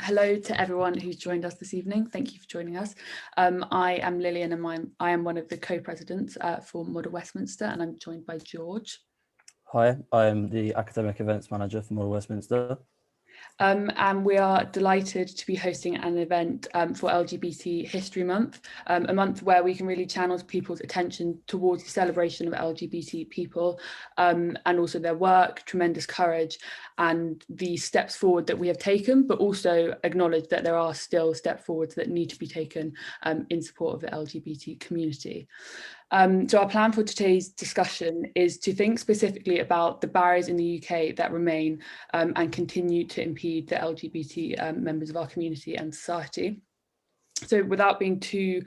Hello to everyone who's joined us this evening. Thank you for joining us. I am Lillian and I am one of the co-presidents for Model Westminster, and I'm joined by George. Hi, I am the Academic Events Manager for Model Westminster. And we are delighted to be hosting an event for LGBT History Month, a month where we can really channel people's attention towards the celebration of LGBT people and also their work, tremendous courage and the steps forward that we have taken, but also acknowledge that there are still steps forwards that need to be taken in support of the LGBT community. So our plan for today's discussion is to think specifically about the barriers in the UK that remain and continue to impede the LGBT members of our community and society. So without being too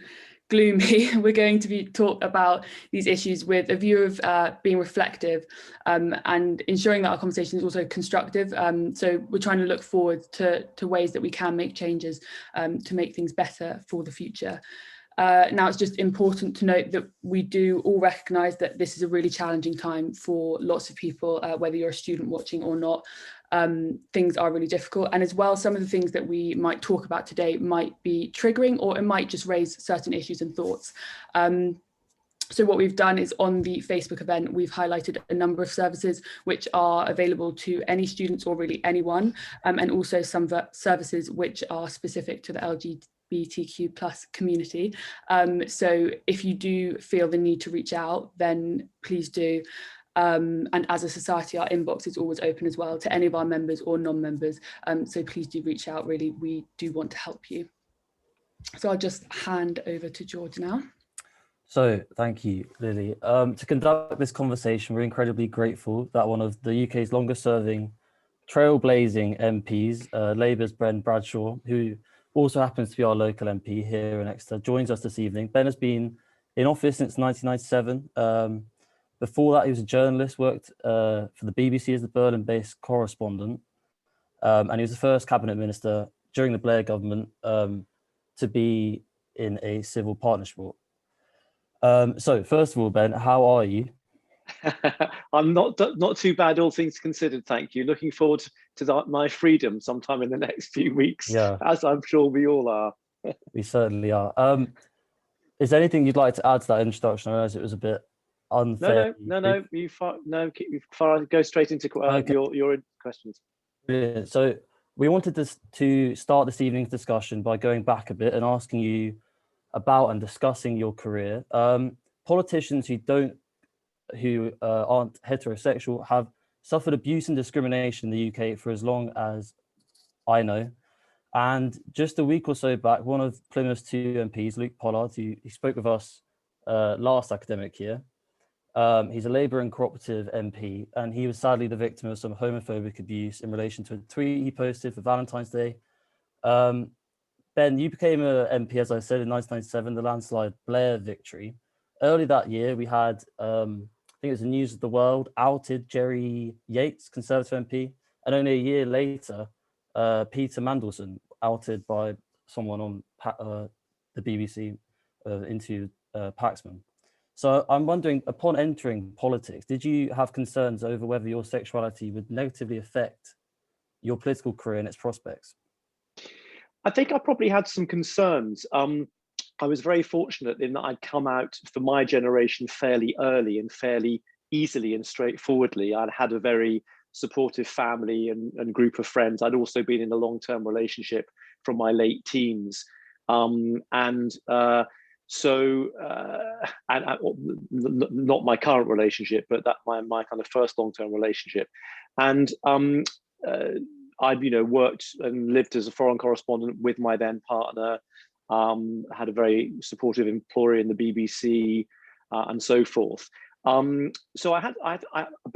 gloomy, we're going to talk about these issues with a view of being reflective and ensuring that our conversation is also constructive. So we're trying to look forward to ways that we can make changes to make things better for the future. Now, it's just important to note that we do all recognise that this is a really challenging time for lots of people, whether you're a student watching or not. Things are really difficult. And as well, some of the things that we might talk about today might be triggering, or it might just raise certain issues and thoughts. So what we've done is on the Facebook event, we've highlighted a number of services which are available to any students or really anyone, and also some services which are specific to the LGBTQ plus community. So if you do feel the need to reach out, then please do. And as a society, our inbox is always open as well to any of our members or non-members. So please do reach out, really, we do want to help you. So I'll just hand over to George now. So thank you, Lily. To conduct this conversation, we're incredibly grateful that one of the UK's longest serving trailblazing MPs, Labour's Ben Bradshaw, who also happens to be our local MP here in Exeter, joins us this evening. Ben has been in office since 1997. Before that, he was a journalist, worked for the BBC as the Berlin-based correspondent, and he was the first cabinet minister during the Blair government to be in a civil partnership. So first of all, Ben, how are you? I'm not too bad, all things considered, thank you. Looking forward to my freedom sometime in the next few weeks, yeah, as I'm sure we all are. We certainly are. Is there anything you'd like to add to that introduction? I realize it was a bit unfair. No. Go straight into okay. your questions. Brilliant. So we wanted to start this evening's discussion by going back a bit and asking you about and discussing your career. Politicians who aren't heterosexual have suffered abuse and discrimination in the UK for as long as I know. And just a week or so back, one of Plymouth's two MPs, Luke Pollard, he spoke with us last academic year. He's a Labour and Cooperative MP, and he was sadly the victim of some homophobic abuse in relation to a tweet he posted for Valentine's Day. Ben, you became an MP, as I said, in 1997, the landslide Blair victory. Early that year, we had, I think it was the News of the World, outed Jerry Yates, Conservative MP, and only a year later, Peter Mandelson, outed by someone on the BBC into Paxman. So I'm wondering, upon entering politics, did you have concerns over whether your sexuality would negatively affect your political career and its prospects? I think I probably had some concerns. I was very fortunate in that I'd come out for my generation fairly early and fairly easily and straightforwardly. I'd had a very supportive family and group of friends. I'd also been in a long-term relationship from my late teens. Not my current relationship, but that my kind of first long-term relationship. And I'd worked and lived as a foreign correspondent with my then partner, had a very supportive employer in the BBC and so forth. But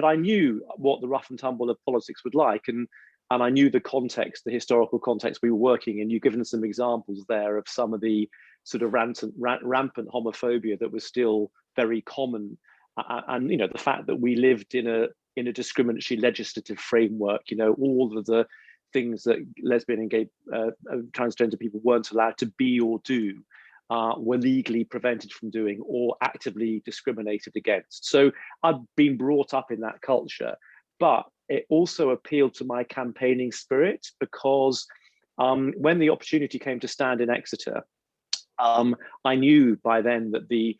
I knew what the rough and tumble of politics would like, and I knew the context, the historical context we were working in. You've given some examples there of some of the sort of rampant homophobia that was still very common, and the fact that we lived in a discriminatory legislative framework. All of the things that lesbian and gay transgender people weren't allowed to be or do were legally prevented from doing or actively discriminated against. So I'd been brought up in that culture, but it also appealed to my campaigning spirit because when the opportunity came to stand in Exeter, I knew by then that the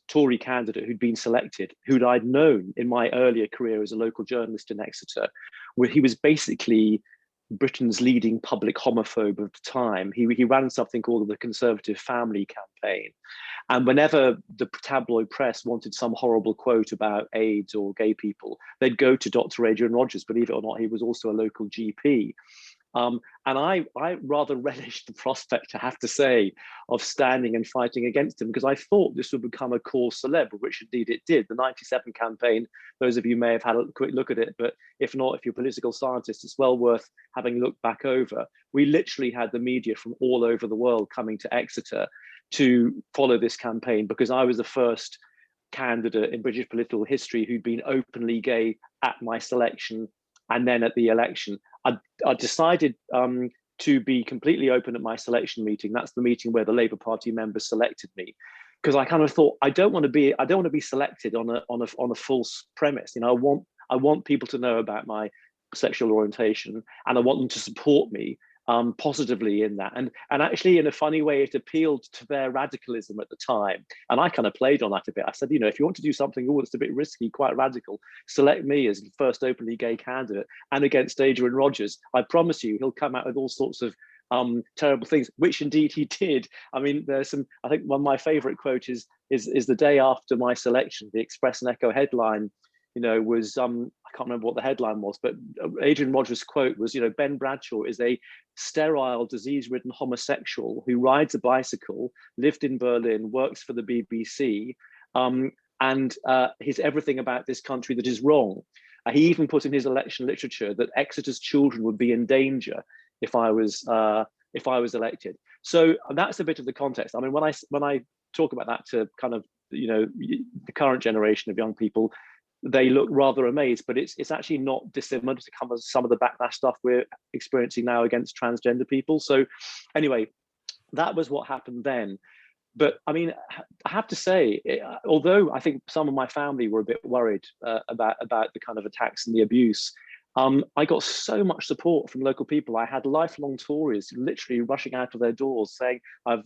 Tory candidate who'd been selected, who'd I'd known in my earlier career as a local journalist in Exeter, where he was basically Britain's leading public homophobe of the time. He ran something called the Conservative Family Campaign. And whenever the tabloid press wanted some horrible quote about AIDS or gay people, they'd go to Dr. Adrian Rogers. Believe it or not, he was also a local GP. And I rather relished the prospect, I have to say, of standing and fighting against him, because I thought this would become a cause célèbre, which indeed it did. The 97 campaign, those of you may have had a quick look at it, but if not, if you're political scientists, it's well worth having looked back over. We literally had the media from all over the world coming to Exeter to follow this campaign, because I was the first candidate in British political history who'd been openly gay at my selection and then at the election. I decided to be completely open at my selection meeting. That's the meeting where the Labour Party members selected me, because I kind of thought I don't want to be selected on a false premise. You know, I want people to know about my sexual orientation, and I want them to support me positively in that. And actually, in a funny way, it appealed to their radicalism at the time. And I kind of played on that a bit. I said, you know, if you want to do something that's a bit risky, quite radical, select me as the first openly gay candidate, and against Adrian Rogers. I promise you, he'll come out with all sorts of terrible things, which indeed he did. I mean, there's some, I think one of my favorite quotes is the day after my selection, the Express and Echo headline, you know, was, I can't remember what the headline was, but Adrian Rogers' quote was, you know, Ben Bradshaw is a sterile, disease-ridden homosexual who rides a bicycle, lived in Berlin, works for the BBC, and he's everything about this country that is wrong. He even put in his election literature that Exeter's children would be in danger if I was elected. So that's a bit of the context. I mean, when I talk about that to kind of, you know, the current generation of young people, they look rather amazed, but it's actually not dissimilar to some of the backlash stuff we're experiencing now against transgender people. So anyway, that was what happened then. But I mean, I have to say, although I think some of my family were a bit worried about the kind of attacks and the abuse, I got so much support from local people. I had lifelong Tories literally rushing out of their doors saying, I've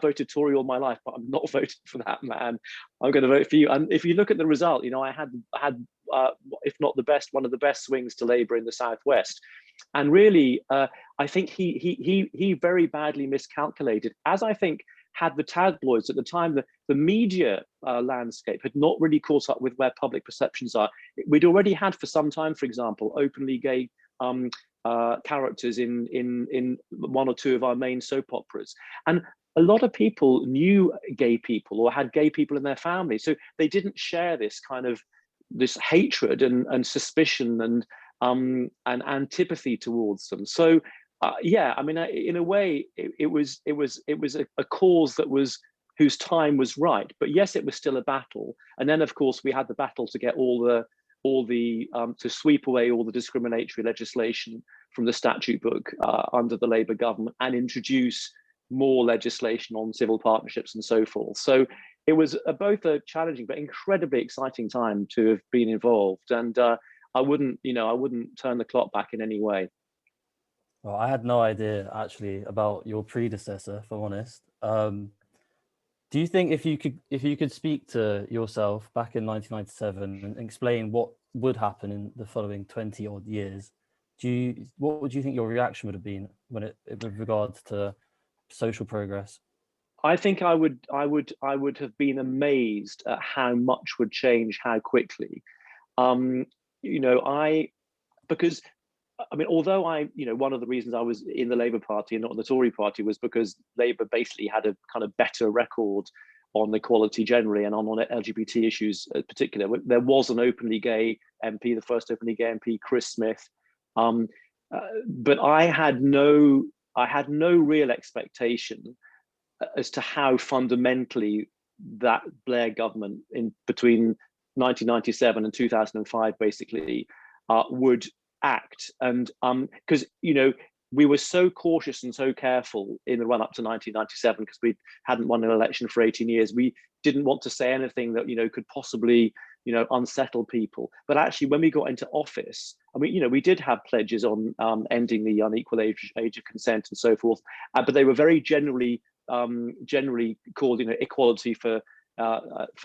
voted Tory all my life, but I'm not voting for that man. I'm going to vote for you. And if you look at the result, you know, I had if not the best, one of the best swings to Labour in the Southwest. And really, I think he very badly miscalculated, as I think had the tabloids at the time. The media landscape had not really caught up with where public perceptions are. We'd already had for some time, for example, openly gay characters in one or two of our main soap operas. And a lot of people knew gay people or had gay people in their family. So they didn't share this kind of this hatred and suspicion and antipathy towards them. So yeah, I mean, in a way, it was a cause that was whose time was right. But yes, it was still a battle. And then, of course, we had the battle to get to sweep away all the discriminatory legislation from the statute book under the Labour government and introduce more legislation on civil partnerships and so forth. So it was both a challenging but incredibly exciting time to have been involved. And I wouldn't turn the clock back in any way. Well, I had no idea actually about your predecessor, if I'm honest. Do you think if you could speak to yourself back in 1997 and explain what would happen in the following 20 odd years, what would you think your reaction would have been with regards to social progress? I think I would have been amazed at how much would change, how quickly. Because I mean, although one of the reasons I was in the Labour Party and not in the Tory Party was because Labour basically had a kind of better record on equality generally and on LGBT issues in particular. There was an openly gay MP, the first openly gay MP, Chris Smith, but I had no real expectation as to how fundamentally that Blair government in between 1997 and 2005 basically would act. And because we were so cautious and so careful in the run up to 1997 because we hadn't won an election for 18 years. We didn't want to say anything that could possibly unsettle people. But actually, when we got into office, I mean, we did have pledges on ending the unequal age of consent and so forth, but they were very generally called, equality for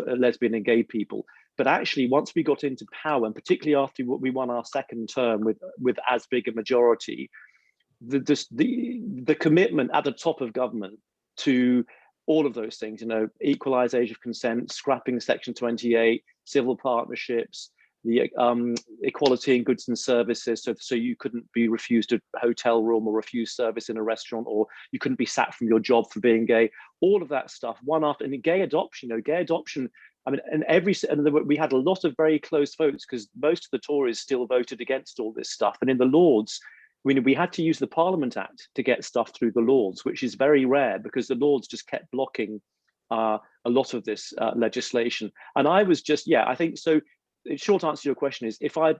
lesbian and gay people. But actually, once we got into power, and particularly after we won our second term with as big a majority, the commitment at the top of government to all of those things, equalised age of consent, scrapping Section 28, civil partnerships, the equality in goods and services, so you couldn't be refused a hotel room or refused service in a restaurant, or you couldn't be sacked from your job for being gay. All of that stuff, one after, and gay adoption. I mean, and we had a lot of very close votes, because most of the Tories still voted against all this stuff. And in the Lords, we had to use the Parliament Act to get stuff through the Lords, which is very rare, because the Lords just kept blocking a lot of this legislation. And I was just, I think so. The short answer to your question is, if I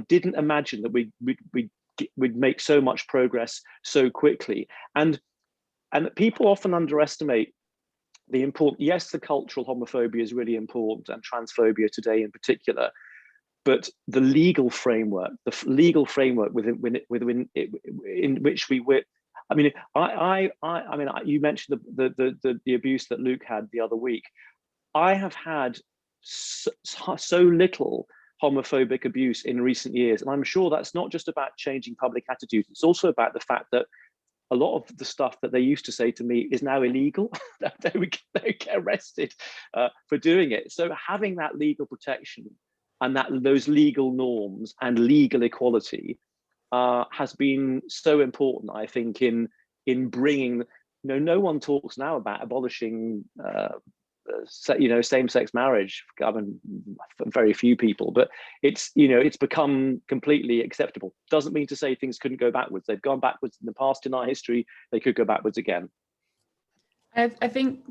didn't imagine that we'd make so much progress so quickly, and people often underestimate the important. Yes, the cultural homophobia is really important, and transphobia today in particular. But the legal framework, within in which we were, I mean, you mentioned the abuse that Luke had the other week. I have had so little homophobic abuse in recent years, and I'm sure that's not just about changing public attitudes. It's also about the fact that a lot of the stuff that they used to say to me is now illegal. they would get arrested for doing it. So having that legal protection and those legal norms and legal equality has been so important, I think, in bringing. No one talks now about abolishing same-sex marriage. I mean, very few people, but it's become completely acceptable. Doesn't mean to say things couldn't go backwards. They've gone backwards in the past in our history. They could go backwards again. I think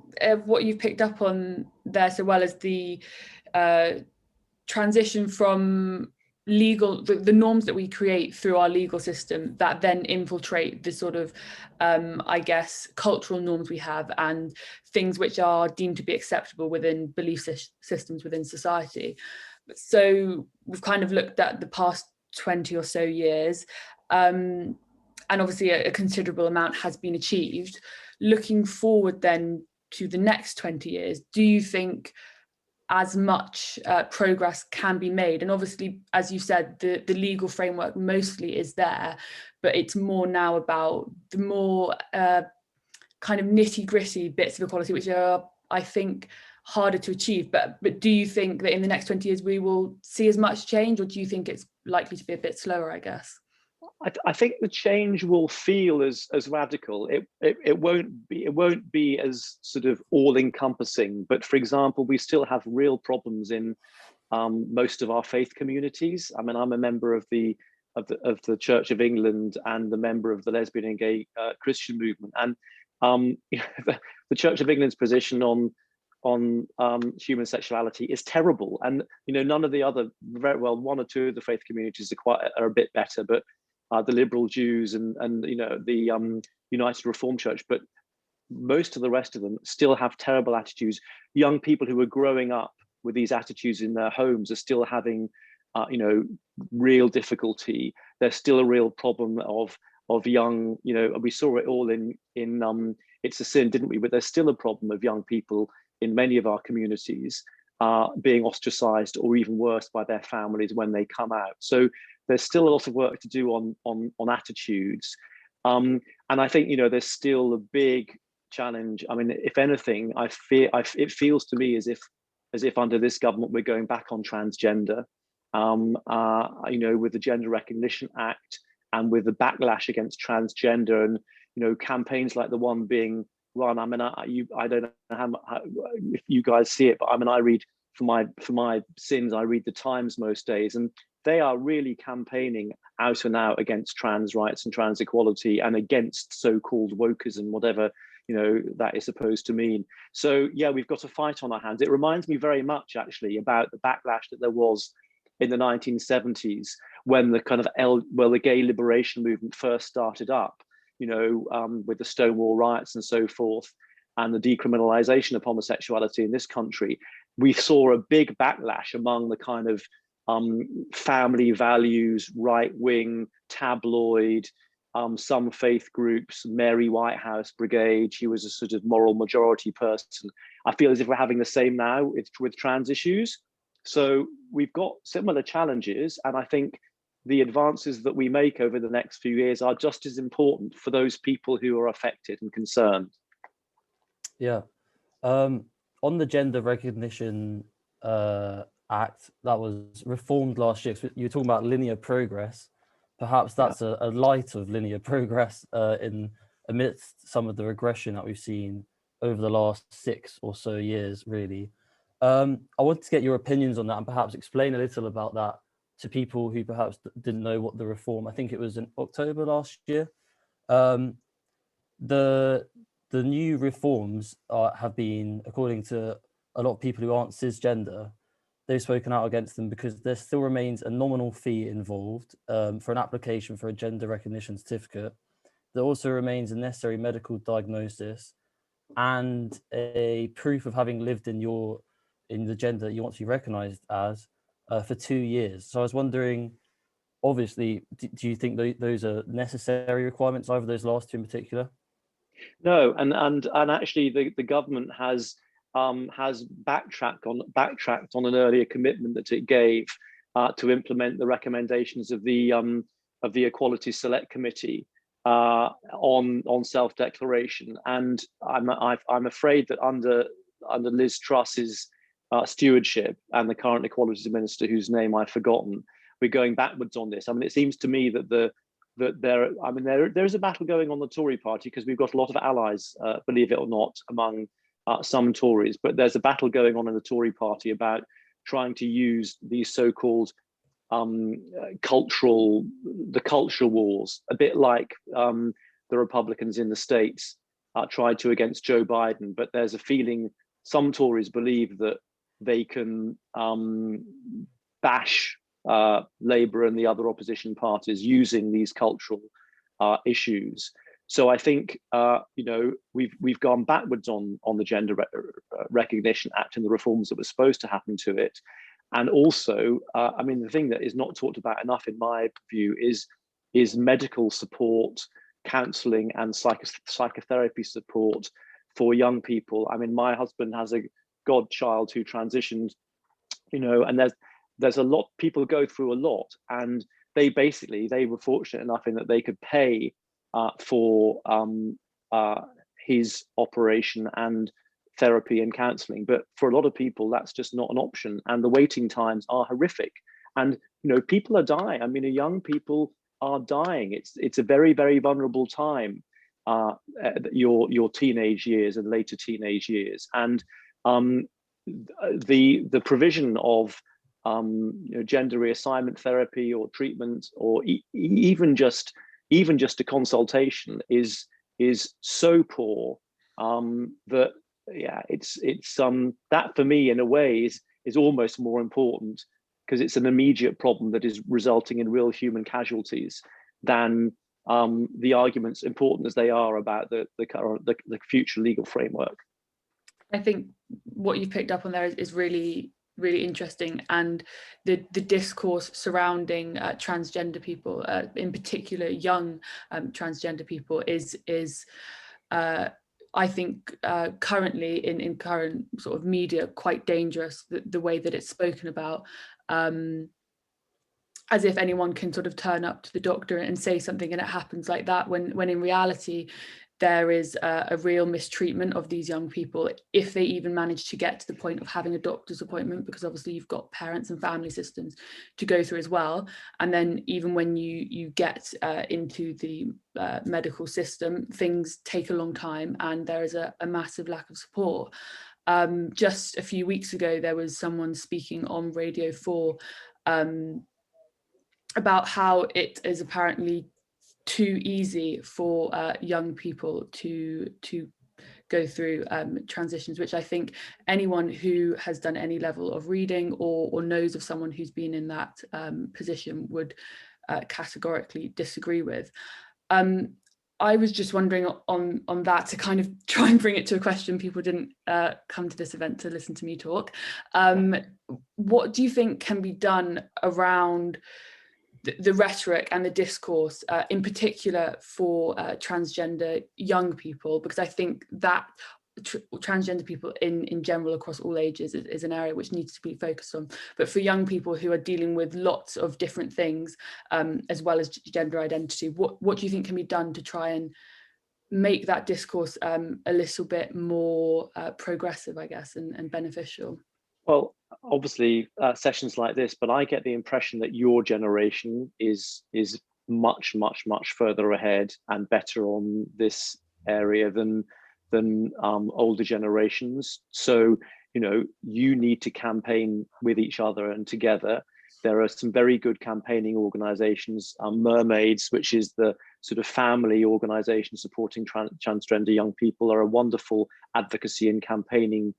what you've picked up on there so well is the transition from the norms that we create through our legal system that then infiltrate the sort of I guess cultural norms we have, and things which are deemed to be acceptable within belief systems within society. So we've kind of looked at the past 20 or so years, and obviously a considerable amount has been achieved. Looking forward then to the next 20 years, do you think as much progress can be made? And obviously, as you said, the legal framework mostly is there, but it's more now about the more kind of nitty-gritty bits of equality, which are, I think, harder to achieve. But do you think that in the next 20 years we will see as much change, or do you think it's likely to be a bit slower, I guess? I think the change will feel as radical. It won't be as sort of all-encompassing. But for example, we still have real problems in most of our faith communities. I mean, I'm a member of the Church of England and the member of the lesbian and gay Christian movement. And the Church of England's position on human sexuality is terrible. And none of the other, very well, one or two of the faith communities are a bit better, but the liberal Jews and the United Reformed Church, but most of the rest of them still have terrible attitudes. Young people who are growing up with these attitudes in their homes are still having real difficulty. There's still a real problem of young, we saw it all in It's a Sin, didn't we? But there's still a problem of young people in many of our communities being ostracized, or even worse, by their families when they come out. So there's still a lot of work to do on attitudes, and I think there's still a big challenge. I mean, if anything, it feels to me as if under this government we're going back on transgender, with the Gender Recognition Act and with the backlash against transgender, and campaigns like the one being run. I mean, I don't know how if you guys see it, but I mean, I read for my sins, I read the Times most days, and they are really campaigning out and out against trans rights and trans equality, and against so-called wokeism, whatever that is supposed to mean. So yeah, we've got a fight on our hands. It reminds me very much actually about the backlash that there was in the 1970s when the kind of the gay liberation movement first started up, with the Stonewall riots and so forth, and the decriminalization of homosexuality in this country. we saw a big backlash among the kind of family values, right-wing, tabloid, some faith groups, Mary Whitehouse Brigade. She was a sort of moral majority person. I feel as if we're having the same now with trans issues. So we've got similar challenges, and I think the advances that we make over the next few years are just as important for those people who are affected and concerned. Yeah. On the Gender Recognition Act that was reformed last year, you were talking about linear progress. Perhaps that's a light of linear progress in amidst some of the regression that we've seen over the last 6 or so years, really. I wanted to get your opinions on that and perhaps explain a little about that to people who perhaps didn't know what the reform, I think it was in October last year. The new reforms have been, according to a lot of people who aren't cisgender, they've spoken out against them because there still remains a nominal fee involved for an application for a gender recognition certificate. There also remains a necessary medical diagnosis and a proof of having lived in the gender that you want to be recognised as for 2 years. So I was wondering, obviously, do you think those are necessary requirements, either those last two in particular? No, and actually the government has backtracked on an earlier commitment that it gave to implement the recommendations of the Equality Select Committee on self-declaration. And I'm afraid that under Liz Truss's stewardship and the current Equalities Minister, whose name I've forgotten, we're going backwards on this. I mean, it seems to me that there is a battle going on the Tory party, because we've got a lot of allies, believe it or not, among some Tories, but there's a battle going on in the Tory party about trying to use these so-called cultural wars, a bit like the Republicans in the States tried to against Joe Biden. But there's a feeling some Tories believe that they can bash Labour and the other opposition parties using these cultural issues. So I think we've gone backwards on the Gender Recognition Act and the reforms that were supposed to happen to it. And also, I mean, the thing that is not talked about enough, in my view, is medical support, counselling, and psychotherapy support for young people. I mean, my husband has a godchild who transitioned, and there's a lot, people go through a lot, and they were fortunate enough in that they could pay for his operation and therapy and counselling. But for a lot of people, that's just not an option, and the waiting times are horrific. And people are dying. I mean, young people are dying. It's a very, very vulnerable time, your teenage years and later teenage years. And the provision of gender reassignment therapy or treatment, or even just a consultation is so poor that it's that for me, in a way, is almost more important, because it's an immediate problem that is resulting in real human casualties, than the arguments, important as they are, about the future legal framework. I think what you've picked up on there is really, really interesting, and the discourse surrounding transgender people, in particular young transgender people, is I think currently in current sort of media quite dangerous, the way that it's spoken about, as if anyone can sort of turn up to the doctor and say something and it happens like that, when in reality there is a real mistreatment of these young people, if they even manage to get to the point of having a doctor's appointment, because obviously you've got parents and family systems to go through as well. And then even when you get into the medical system, things take a long time, and there is a massive lack of support. Just a few weeks ago, there was someone speaking on Radio 4 about how it is apparently too easy for young people to go through transitions, which I think anyone who has done any level of reading or knows of someone who's been in that position would categorically disagree with. I was just wondering on that, to kind of try and bring it to a question. People didn't come to this event to listen to me talk. What do you think can be done around the rhetoric and the discourse, in particular for transgender young people? Because I think that transgender people in general across all ages is an area which needs to be focused on, but for young people who are dealing with lots of different things, as well as gender identity, what do you think can be done to try and make that discourse a little bit more progressive, I guess, and beneficial? Well, obviously sessions like this, but I get the impression that your generation is much further ahead and better on this area than older generations. So, you know, you need to campaign with each other and together. There are some very good campaigning organizations. Mermaids, which is the sort of family organization supporting transgender young people, are a wonderful advocacy and campaigning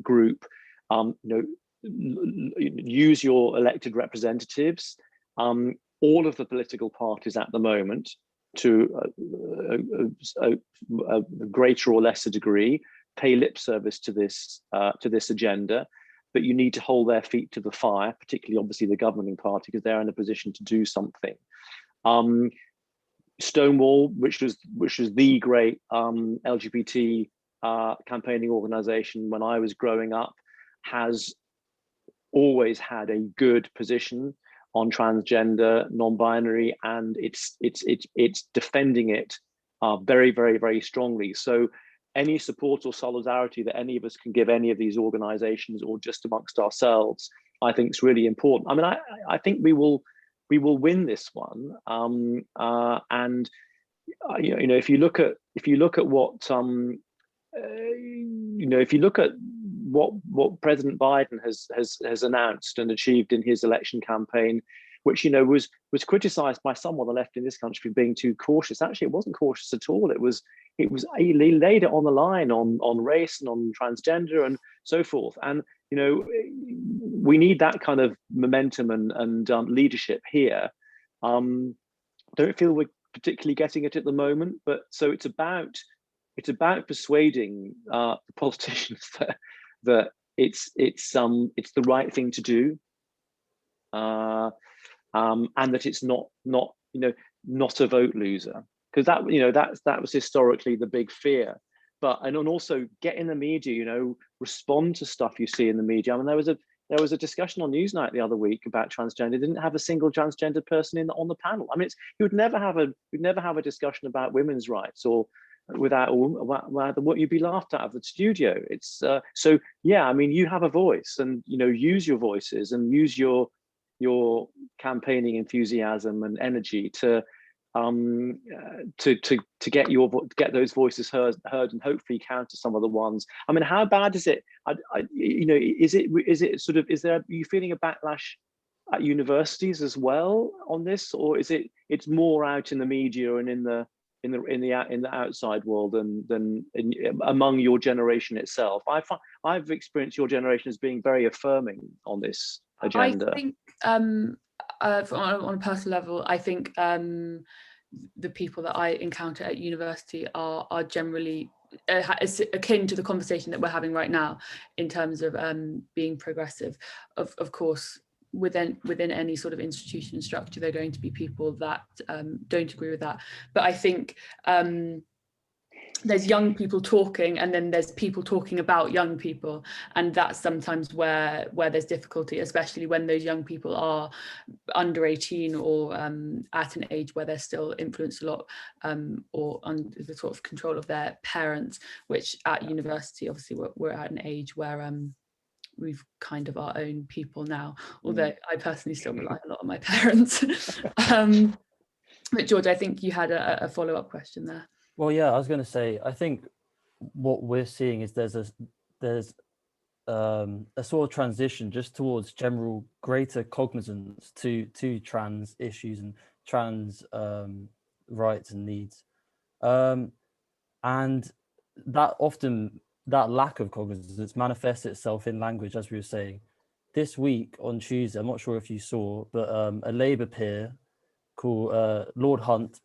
group. You know, use your elected representatives. All of the political parties at the moment, to a greater or lesser degree, pay lip service to this agenda, but you need to hold their feet to the fire, particularly obviously the governing party, because they're in a position to do something. Stonewall, which was the great LGBT campaigning organization when I was growing up, has always had a good position on transgender, non-binary, and it's defending it very strongly. So any support or solidarity that any of us can give any of these organizations, or just amongst ourselves, I think is really important. I mean, I think we will win this one. And you know, if you look at what you know, if you look at what President Biden has announced and achieved in his election campaign, which, you know, was criticized by some on the left in this country for being too cautious. Actually, it wasn't cautious at all. He laid it on the line on race and on transgender and so forth. And, you know, we need that kind of momentum and leadership here. Don't feel we're particularly getting it at the moment, but so it's about persuading the politicians that it's the right thing to do, and that it's not a vote loser, because that was historically the big fear. But and also get in the media, you know, respond to stuff you see in the media. I mean, there was a discussion on Newsnight the other week about transgender. They didn't have a single transgender person on the panel. I mean, you would never have a discussion about women's rights or without what you'd be laughed out of the studio. It's so yeah, I mean, you have a voice, and, you know, use your voices and use your campaigning enthusiasm and energy to get those voices heard and hopefully counter some of the ones. I mean, how bad is it? You know, is it sort of, are you feeling a backlash at universities as well on this, or it's more out in the media and in the outside world than among your generation itself? I've experienced your generation as being very affirming on this agenda. I think on a personal level, I think the people that I encounter at university are generally akin to the conversation that we're having right now in terms of being progressive. Of course, within any sort of institution and structure, there are going to be people that don't agree with that. But I think there's young people talking, and then there's people talking about young people, and that's sometimes where there's difficulty, especially when those young people are under 18 or at an age where they're still influenced a lot, or under the sort of control of their parents, which at university, obviously we're at an age where we've kind of our own people now, although I personally still rely a lot on my parents. But George, I think you had a follow-up question there. Well, yeah, I was going to say, I think what we're seeing is there's a sort of transition just towards general greater cognizance to trans issues and trans rights and needs, and that lack of cognizance manifests itself in language, as we were saying. This week on Tuesday, I'm not sure if you saw, but a Labour peer called Lord Hunt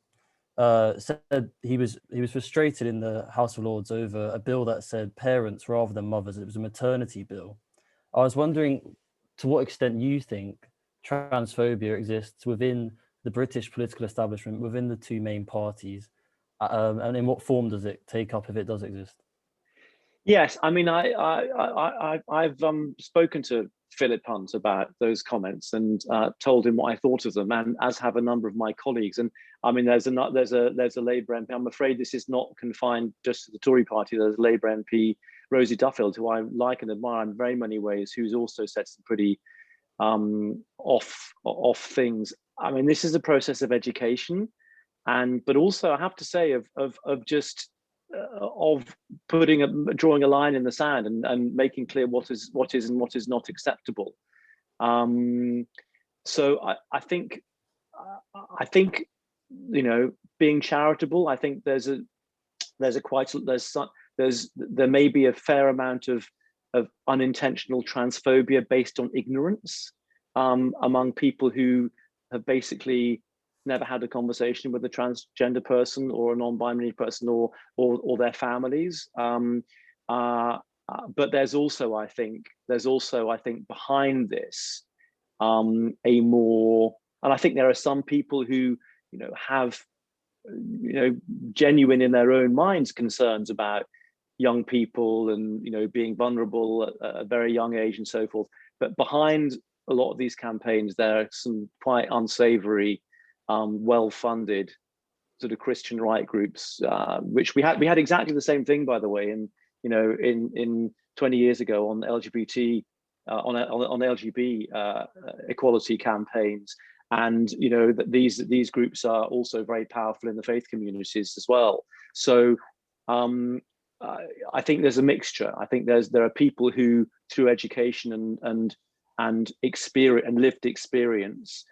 said he was frustrated in the House of Lords over a bill that said parents rather than mothers. It was a maternity bill. I was wondering to what extent you think transphobia exists within the British political establishment, within the two main parties, and in what form does it take up if it does exist? Yes, I mean, I've spoken to Philip Hunt about those comments and told him what I thought of them, and as have a number of my colleagues. And I mean, there's a Labour MP. I'm afraid this is not confined just to the Tory party. There's Labour MP Rosie Duffield, who I like and admire in very many ways, who's also said some pretty off things. I mean, this is a process of education, but also I have to say of drawing a line in the sand and making clear what is and what is not acceptable. So I think being charitable. I think there may be a fair amount of unintentional transphobia based on ignorance among people who have basically never had a conversation with a transgender person or a non-binary person or their families. But there's also, I think, behind this and I think there are some people who, have, genuine in their own minds concerns about young people and, being vulnerable at a very young age and so forth. But behind a lot of these campaigns, there are some quite unsavory, well-funded sort of Christian right groups, which we had exactly the same thing, by the way, in 20 years ago on LGBT on LGB equality campaigns, and that these groups are also very powerful in the faith communities as well. So I think there's a mixture. I think there are people who, through education and experience and lived experience,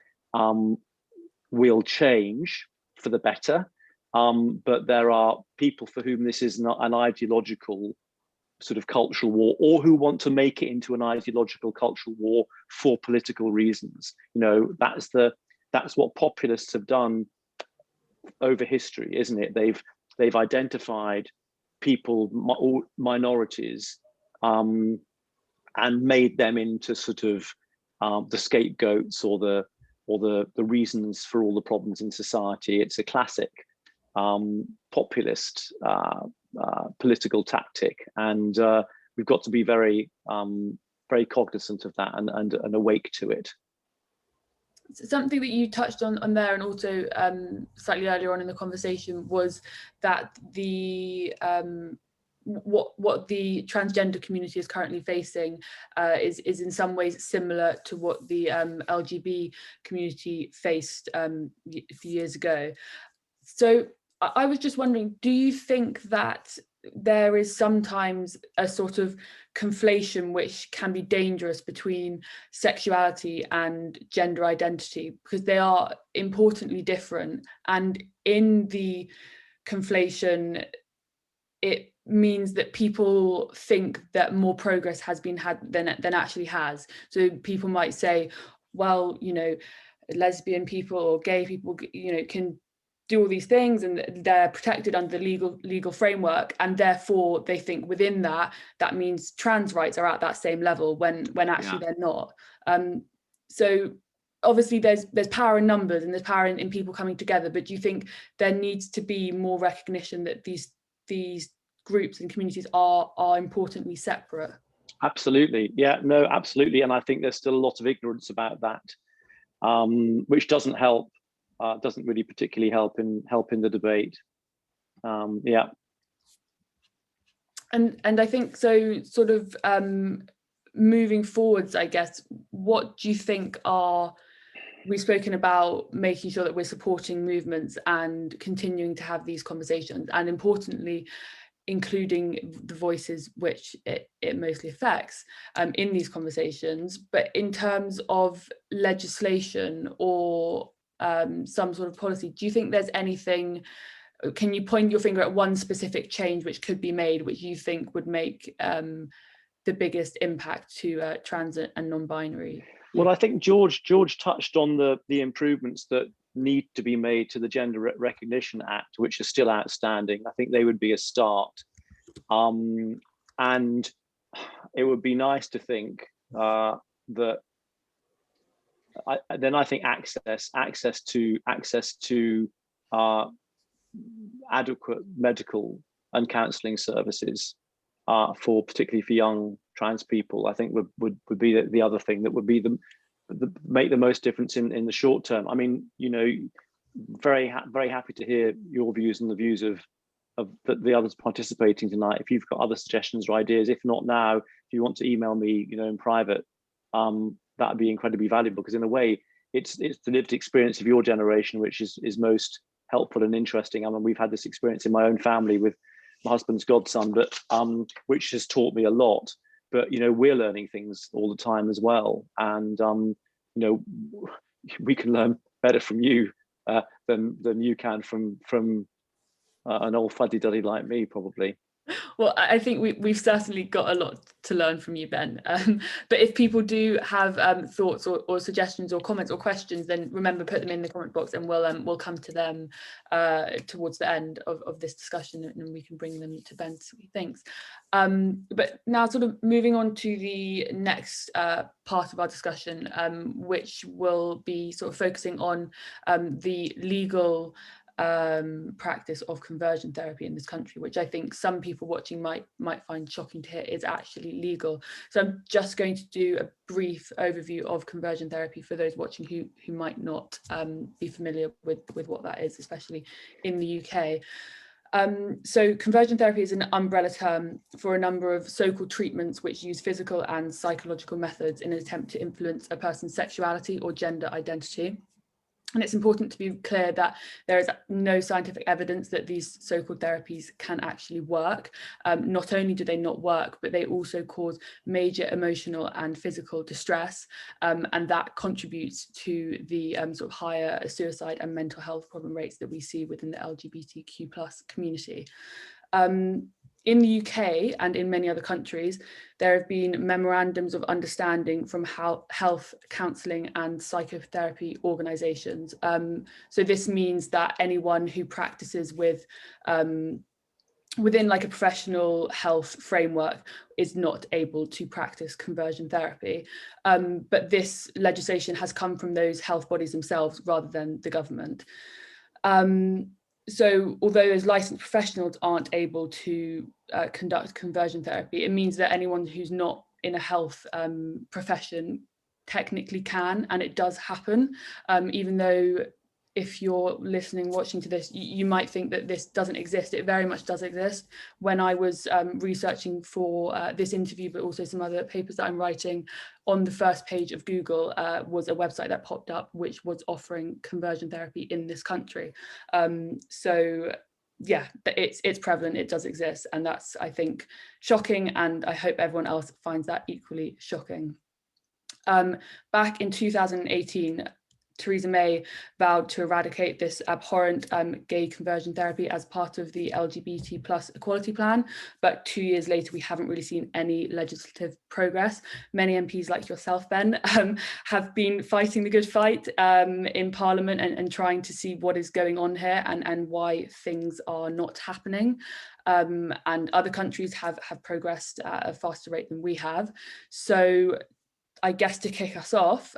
will change for the better. But there are people for whom this is not an ideological sort of cultural war, or who want to make it into an ideological cultural war for political reasons. That's what populists have done over history, isn't it? They've identified people, minorities, and made them into sort of the scapegoats or the reasons for all the problems in society. It's a classic populist political tactic, and we've got to be very cognizant of that and awake to it. Something that you touched on there, and also slightly earlier on in the conversation, was that the what the transgender community is currently facing is in some ways similar to what the LGBT community faced a few years ago. So I was just wondering, do you think that there is sometimes a sort of conflation which can be dangerous between sexuality and gender identity, because they are importantly different, and in the conflation it means that people think that more progress has been had than actually has? So people might say, well, lesbian people or gay people, can do all these things and they're protected under the legal framework, and therefore they think within that means trans rights are at that same level when actually they're not. So obviously there's power in numbers and there's power in people coming together, but do you think there needs to be more recognition that these groups and communities are importantly separate? Absolutely. Yeah, no, absolutely. And I think there's still a lot of ignorance about that, which doesn't help. Doesn't really particularly help in the debate. Yeah. And I think so, sort of moving forwards, I guess, what do you think we've spoken about making sure that we're supporting movements and continuing to have these conversations, and importantly, including the voices which it mostly affects in these conversations. But in terms of legislation or some sort of policy, do you think there's anything, can you point your finger at one specific change which could be made, which you think would make the biggest impact to trans and non-binary? Well, I think George touched on the improvements that need to be made to the Gender Recognition Act, which is still outstanding. I think they would be a start. And it would be nice to think that I think access to adequate medical and counselling services particularly for young trans people, I think would be the other thing that would be make the most difference in the short term. I mean, you know, very happy to hear your views and the views of the others participating tonight. If you've got other suggestions or ideas, if not now, if you want to email me, you know, in private, that would be incredibly valuable, because in a way it's the lived experience of your generation which is most helpful and interesting. I mean, we've had this experience in my own family with my husband's godson, but which has taught me a lot. But you know, we're learning things all the time as well, and you know, we can learn better from you than you can from an old fuddy-duddy like me, probably. Well, I think we've certainly got a lot to learn from you, Ben. But if people do have thoughts or suggestions or comments or questions, then remember, put them in the comment box, and we'll come to them towards the end of this discussion, and we can bring them to Ben. So thanks. But now, sort of moving on to the next part of our discussion, which will be sort of focusing on the legal practice of conversion therapy in this country, which I think some people watching might find shocking to hear is actually legal. So I'm just going to do a brief overview of conversion therapy for those watching who might not be familiar with what that is, especially in the UK. So conversion therapy is an umbrella term for a number of so-called treatments which use physical and psychological methods in an attempt to influence a person's sexuality or gender identity. And it's important to be clear that there is no scientific evidence that these so-called therapies can actually work. Not only do they not work, but they also cause major emotional and physical distress, and that contributes to the sort of higher suicide and mental health problem rates that we see within the LGBTQ plus community. In the UK and in many other countries, there have been memorandums of understanding from health, counselling and psychotherapy organisations. So this means that anyone who practices within like a professional health framework is not able to practice conversion therapy. But this legislation has come from those health bodies themselves rather than the government. So although those licensed professionals aren't able to conduct conversion therapy, it means that anyone who's not in a health profession technically can, and it does happen, even though if you're listening, watching to this, you might think that this doesn't exist. It very much does exist. When I was researching for this interview, but also some other papers that I'm writing, on the first page of Google was a website that popped up which was offering conversion therapy in this country. So yeah, it's prevalent, it does exist, and that's, I think, shocking, and I hope everyone else finds that equally shocking. Back in 2018, Theresa May vowed to eradicate this abhorrent gay conversion therapy as part of the LGBT plus equality plan, but 2 years later we haven't really seen any legislative progress. Many MPs like yourself, Ben, have been fighting the good fight in Parliament and trying to see what is going on here and why things are not happening. And other countries have progressed at a faster rate than we have. So I guess to kick us off,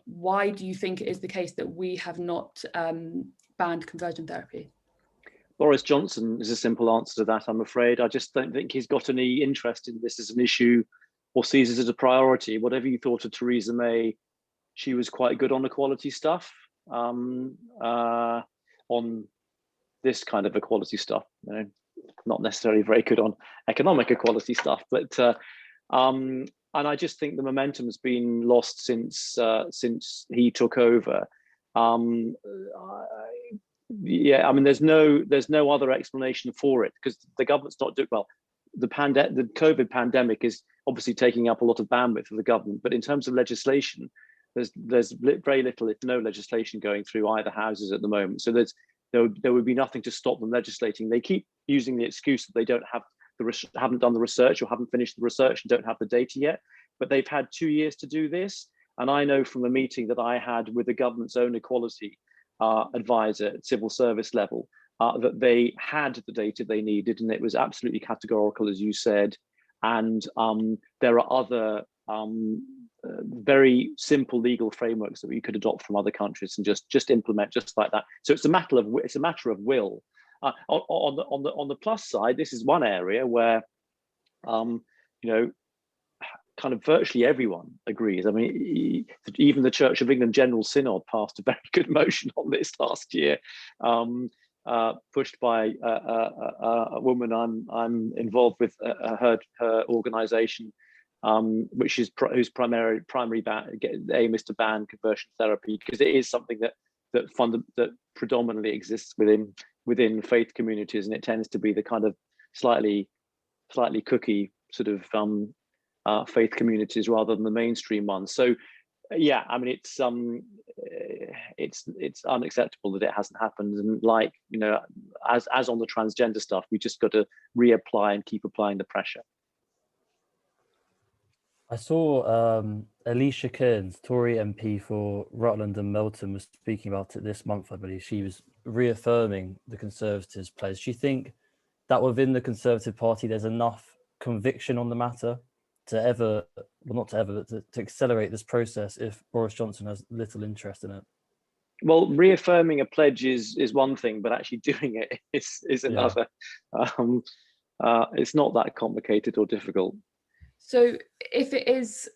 why do you think it is the case that we have not banned conversion therapy? Boris Johnson is a simple answer to that, I'm afraid. I just don't think he's got any interest in this as an issue or sees it as a priority. Whatever you thought of Theresa May, she was quite good on equality stuff, on this kind of equality stuff. You know, not necessarily very good on economic equality stuff, but and I just think the momentum has been lost since he took over. Yeah, I mean, there's no other explanation for it, because the government's not doing well. The COVID pandemic is obviously taking up a lot of bandwidth for the government, but in terms of legislation, there's very little, if no legislation going through either houses at the moment. So there would be nothing to stop them legislating. They keep using the excuse that they haven't done the research or haven't finished the research and don't have the data yet, but they've had 2 years to do this. And I know from a meeting that I had with the government's own equality advisor at civil service level, that they had the data they needed, and it was absolutely categorical, as you said. And there are other very simple legal frameworks that we could adopt from other countries and just implement just like that. So it's a matter of will. On the plus side, this is one area where kind of virtually everyone agrees. I mean, even the Church of England General Synod passed a very good motion on this last year, pushed by a woman I'm involved with, her organisation, whose primary aim is to ban conversion therapy, because it is something that predominantly exists within faith communities, and it tends to be the kind of slightly cookie sort of faith communities rather than the mainstream ones. So yeah, I mean, it's unacceptable that it hasn't happened, and like, as on the transgender stuff, we just got to reapply and keep applying the pressure. I saw Alicia Kearns, Tory MP for Rutland and Melton, was speaking about it this month, I believe. She was reaffirming the Conservatives' pledge. Do you think that within the Conservative Party there's enough conviction on the matter to accelerate this process if Boris Johnson has little interest in it? Well, reaffirming a pledge is one thing, but actually doing it is another. Yeah. It's not that complicated or difficult. So if it is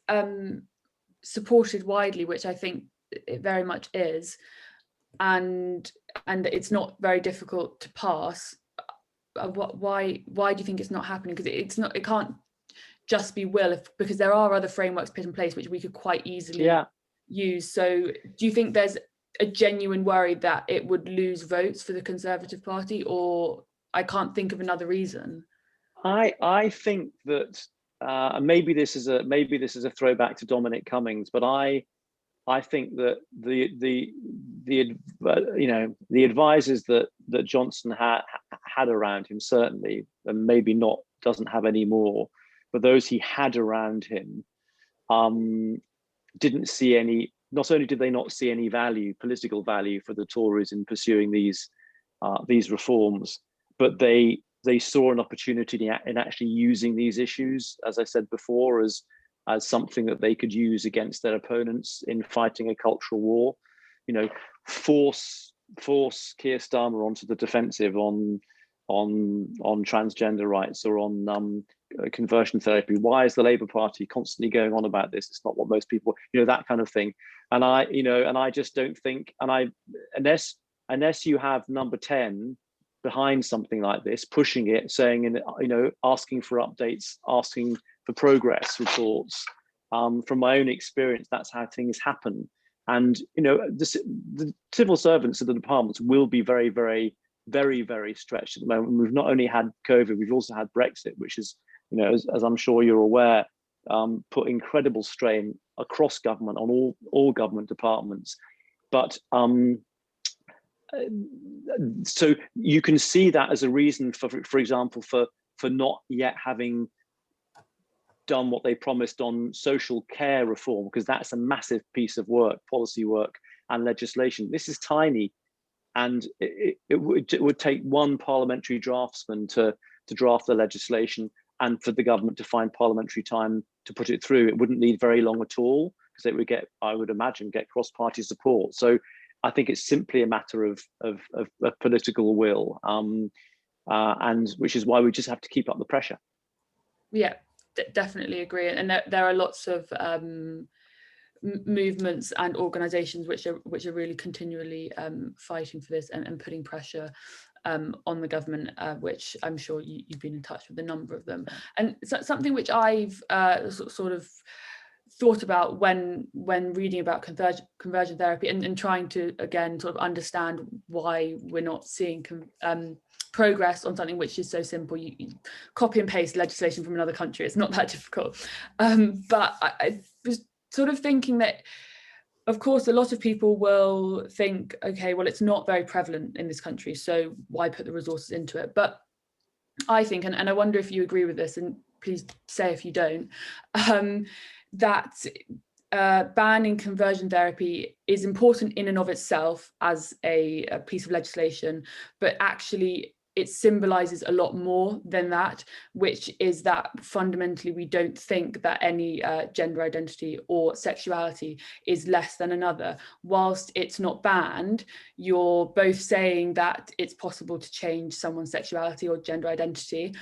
supported widely, which I think it very much is, and it's not very difficult to pass, why do you think it's not happening? Because it can't just be will, because there are other frameworks put in place which we could quite easily use. So do you think there's a genuine worry that it would lose votes for the Conservative Party, or I can't think of another reason? I think that maybe this is a throwback to Dominic Cummings, but I think that the advisors that Johnson had around him, certainly, and maybe doesn't have any more, but those he had around him didn't see any. Not only did they not see any political value for the Tories in pursuing these reforms, but they saw an opportunity in actually using these issues, as I said before, as something that they could use against their opponents in fighting a cultural war. Force Keir Starmer onto the defensive on transgender rights or on conversion therapy. Why is the Labour Party constantly going on about this? It's not what most people, that kind of thing. And I just don't think, unless you have number 10 behind something like this, pushing it, saying, asking for updates, asking for progress reports. From my own experience, that's how things happen. And the civil servants of the departments will be very, very, very, very stretched at the moment. We've not only had COVID, we've also had Brexit, which is, as I'm sure you're aware, put incredible strain across government on all government departments. But so you can see that as a reason for example, for not yet having done what they promised on social care reform, because that's a massive piece of work, policy work and legislation. This is tiny, and it would take one parliamentary draftsman to draft the legislation, and for the government to find parliamentary time to put it through. It wouldn't need very long at all, because it would I would imagine, get cross-party support. So I think it's simply a matter of political will, and which is why we just have to keep up the pressure. Yeah, definitely agree. And there are lots of movements and organisations which are really continually fighting for this and putting pressure on the government, which I'm sure you've been in touch with a number of them. And so, something which I've sort of thought about when reading about conversion therapy and trying to, again, sort of understand why we're not seeing progress on something which is so simple. You copy and paste legislation from another country. It's not that difficult. But I was sort of thinking that, of course, a lot of people will think, okay, well, it's not very prevalent in this country, so why put the resources into it? But I think, and I wonder if you agree with this, and please say if you don't, that banning conversion therapy is important in and of itself as a piece of legislation, but actually it symbolizes a lot more than that, which is that fundamentally we don't think that any gender identity or sexuality is less than another. Whilst it's not banned, you're both saying that it's possible to change someone's sexuality or gender identity,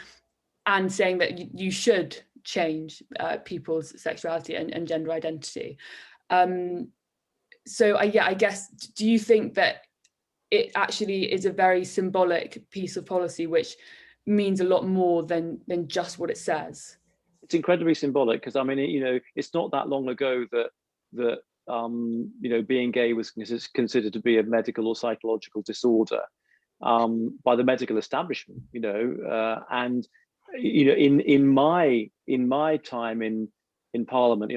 and saying that you should change people's sexuality and gender identity. So I guess, do you think that it actually is a very symbolic piece of policy which means a lot more than just what it says? It's incredibly symbolic, because I mean, it's not that long ago that being gay was considered to be a medical or psychological disorder by the medical establishment, and in my time in Parliament,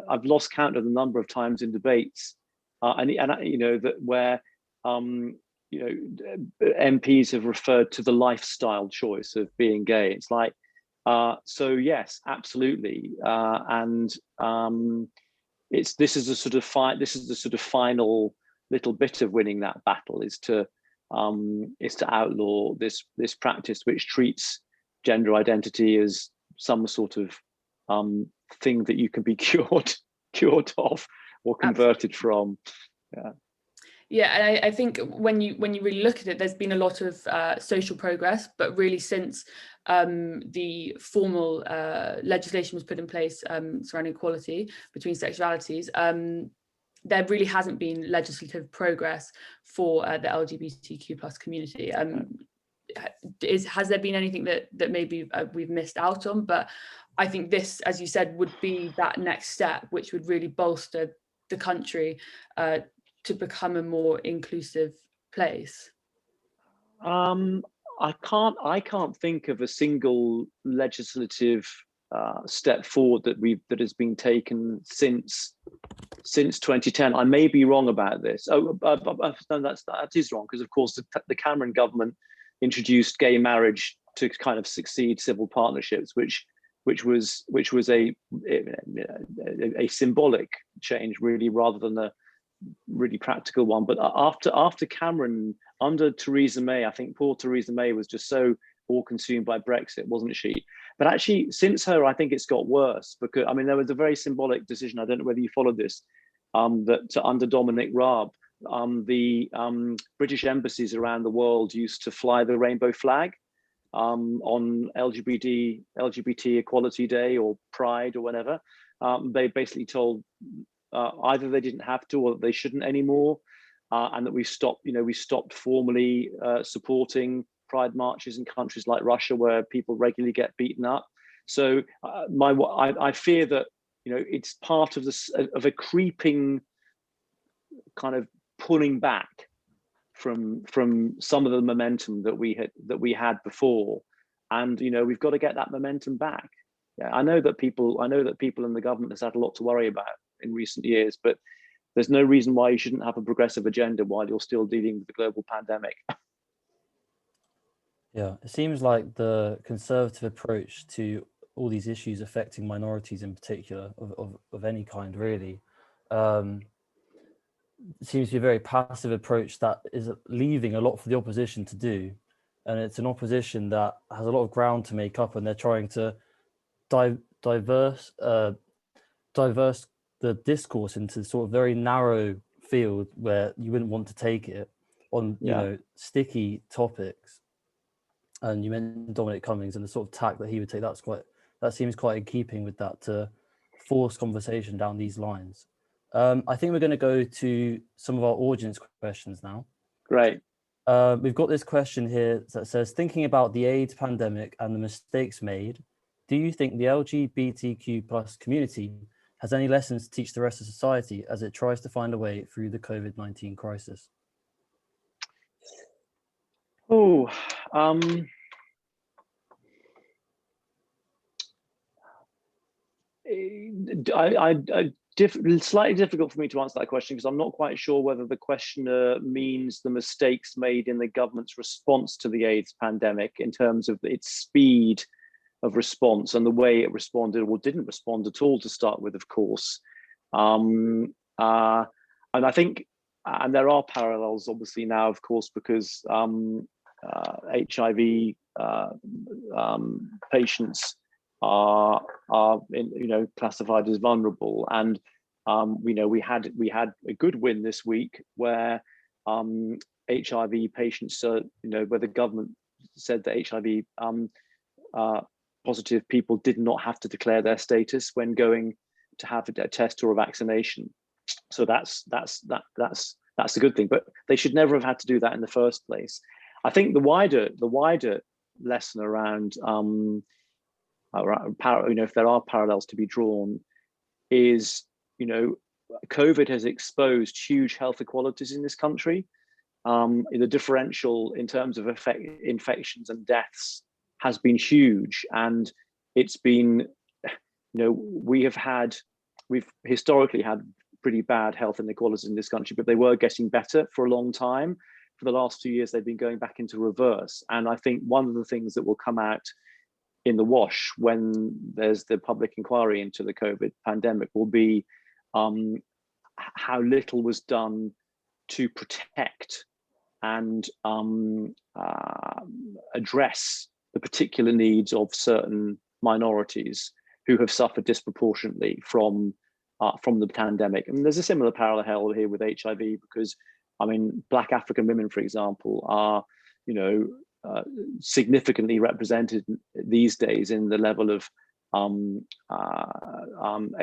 I've lost count of the number of times in debates, that where MPs have referred to the lifestyle choice of being gay. It's like, so yes, absolutely, and this is the sort of final little bit of winning that battle, is to outlaw this practice which treats gender identity as some sort of thing that you can be cured of or converted from. Yeah, and I think when you really look at it, there's been a lot of social progress, but really since the formal legislation was put in place surrounding equality between sexualities, there really hasn't been legislative progress for the LGBTQ plus community. Has there been anything that maybe we've missed out on? But I think this, as you said, would be that next step, which would really bolster the country to become a more inclusive place. I can't think of a single legislative step forward that has been taken since 2010. I may be wrong about this. No, that is wrong, because of course the Cameron government introduced gay marriage to kind of succeed civil partnerships, which was a symbolic change, really, rather than a really practical one. But after Cameron, under Theresa May, I think poor Theresa May was just so all consumed by Brexit, wasn't she? But actually, since her, I think it's got worse, because I mean, there was a very symbolic decision. I don't know whether you followed this, that under Dominic Raab, the British embassies around the world used to fly the rainbow flag on LGBT Equality Day or Pride or whatever. They basically told either they didn't have to or that they shouldn't anymore, and that we stopped formally supporting pride marches in countries like Russia, where people regularly get beaten up. So I fear that it's part of this of a creeping kind of pulling back from some of the momentum that we had before, and we've got to get that momentum back. Yeah, I know that people in the government has had a lot to worry about in recent years, but there's no reason why you shouldn't have a progressive agenda while you're still dealing with the global pandemic. Yeah, it seems like the Conservative approach to all these issues affecting minorities in particular, of any kind, really, seems to be a very passive approach that is leaving a lot for the opposition to do. And it's an opposition that has a lot of ground to make up, and they're trying to diverse the discourse into sort of very narrow field where you wouldn't want to take it on, sticky topics. And you mentioned Dominic Cummings and the sort of tack that he would take. That seems quite in keeping with that, to force conversation down these lines. I think we're going to go to some of our audience questions now. Great. We've got this question here that says, thinking about the AIDS pandemic and the mistakes made, do you think the LGBTQ plus community has any lessons to teach the rest of society as it tries to find a way through the COVID-19 crisis? Oh, slightly difficult for me to answer that question, because I'm not quite sure whether the questioner means the mistakes made in the government's response to the AIDS pandemic in terms of its speed of response and the way it responded or didn't respond at all to start with, of course, And I think, and there are parallels obviously now, of course, because HIV patients are classified as vulnerable, and we had a good win this week where HIV patients, where the government said that HIV positive people did not have to declare their status when going to have a test or a vaccination. So that's a good thing, but they should never have had to do that in the first place. I think the wider lesson around if there are parallels to be drawn, is COVID has exposed huge health inequalities in this country. The differential in terms of infections and deaths has been huge, and it's been, we've historically had pretty bad health inequalities in this country, but they were getting better for a long time. For the last 2 years, they've been going back into reverse. And I think one of the things that will come out in the wash when there's the public inquiry into the COVID pandemic will be how little was done to protect and address the particular needs of certain minorities who have suffered disproportionately from the pandemic. And there's a similar parallel here with HIV, because Black African women, for example, are significantly represented these days in the level of